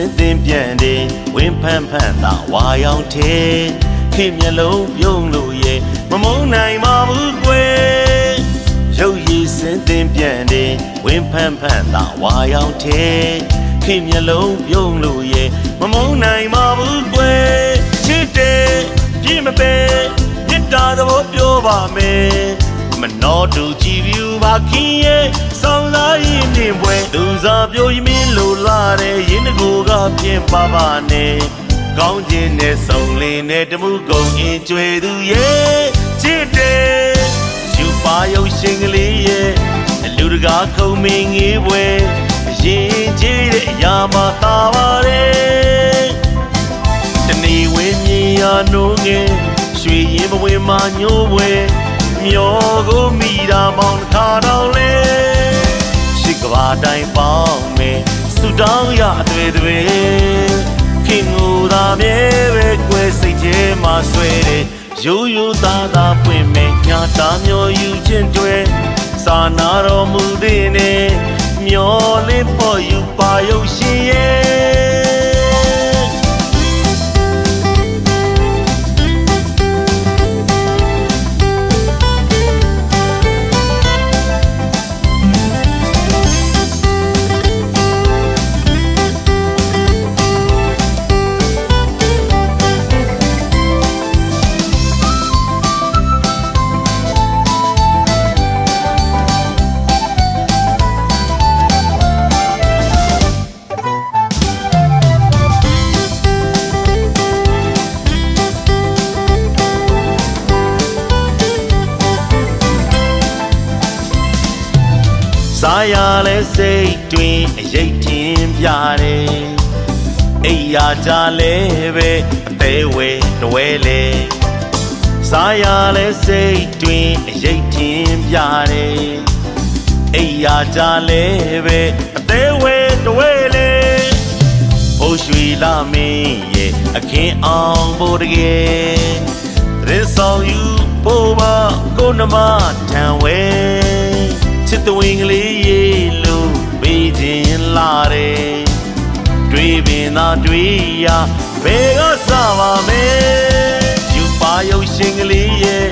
စဉ်သင်ပြန်တယ်ဝင်းဖန်ဖန်သာဝါရောင်ထဲခေမျက်လုံးပြုံးလို့ရဲ့မမုန်းနိုင်ပါဘူးကွယ်ရုပ်ရည်စဉ်သင်ပြန်တယ်ဝင်းဖန်ဖန်သာဝါရောင်ထဲခေမျက်လုံးပြုံးလို့ရဲ့မမုန်းနိုင်ပါဘူးကွယ်ချစ်တယ်ပြည့်မပဲမြတ်တာသဘောပြောပါမယ်မနှောတူကြည်ပြူပါခင်ရဲ့ဆောင်းသားရင်မြင်ပွဲသူစားပြိုရင်မင်းလိုလာတဲ့ရင်တကူကပြင်းပါပါနဲ့ကောင်းခြင်းနဲ့ဆုံလင်းနဲ့တမှုကုန်အင်ကျွေသူရဲ့ချစ်တယ်ယူပါရုပ်ရှင်ကလေးရဲ့လူတကာခုံမင်းငေးပွဲရင်ကြီးတဲ့အရာမှသာပါတယ်တဏီဝင်းမြင်ရနိုးငယ်ရွှေရင်ဘဝင်မှာညိုးပွဲမျောကိုမိတာမောင်ခါတော်လဲရှိကဘာတိုင်းပေါင်းမယ်ဆူတောင်းရအတွေ့အတွေ့ခင်ငူသာမြဲပဲကွယ်စိတ်ထဲမှာဆွဲတယ်ရိုးရိုးသားသားပွင့်မဲ့ညာတာမျိုးယူခြင်းတွေစာနာတော်မူသည်နဲ့မျောလင်းဖို့ယူပါရုပ်ရှင်ရဲ့စားရလဲစိတ်တွင်အရိပ်တင်ပြတယ်အိယာကြလဲပဲအသေးဝဲတွဲလဲစားရလဲစိတ်တွင်အရိပ်တင်ပြတယ်အိယာကြလဲပဲအသေးဝဲတွဲလဲဘိုးရွှေလာမင်းရဲ့အခင်းအောင်ဖို့တကယ်ရဲဆောင်ယူဖို့ပါကိုနမထံဝဲချစ်တဝင်းကလေးရေလို့ပေးခြင်းလာတယ်တွေ့ပင်သာတွေ့ရဘယ်ကစပါမယ်ယူပါရုပ်ရှင်ကလေးရဲ့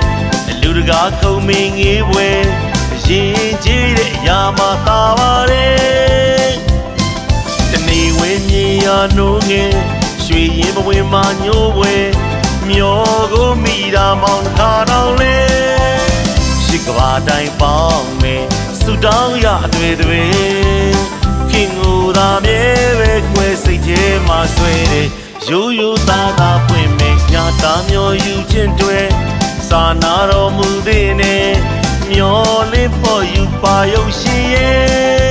လူတကာခုံမင်းငေးပွဲရင်ကြီးတဲ့အရာမှသာပါတယ်တဏီဝင်းမြင်ရနိုးငယ်ရွှေရင်ဘဝင်မှာညိုးပွဲမျောကိုမိတာမောင်ခါတော်လဲရှိကဘာတိုင်းပေါင်းမယ်ဆူတောင်းရအတွေ့အတွေ့ခင်ငူသာမြဲပဲကွယ်စိတ်ထဲမှာဆွဲတယ်ရိုးရိုးသားသားပွင့်မဲ့ညာတာမျိုးယူခြင်းတွေစာနာတော်မူသည်နဲ့မျောလင်းဖို့ယူပါရုပ်ရှင်ရဲ့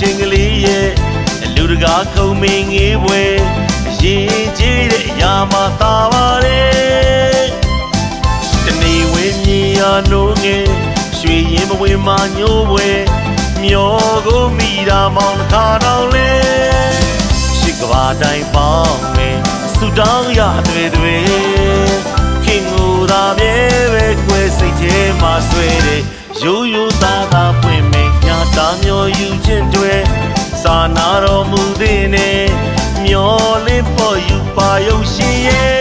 ရှင်ကလေးရဲ့လူတကာခုံမင်းငေးပွဲရင်ကြီးတဲ့အရာမှသာပါတယ်တဏီဝင်းမြင်ရနိုးငယ်ရွှေရင်ဘဝင်မှာညိုးပွဲမျောကိုမိတာမောင်ခါတော်လဲရှိကဘာတိုင်းပေါင်းမယ်ဆူတောင်းရအတွေ့အတွေ့ခင်ငူသာမြဲပဲကွယ်စိတ်ထဲမှာဆွဲတယ်ရိုးရိုးသားသားပွင့်မဲ့ညာတာမျိုးယူခြင်းတွေစာနာတော်မူသည်နဲ့မျောလင်းဖို့ယူပါရုပ်ရှင်ရဲ့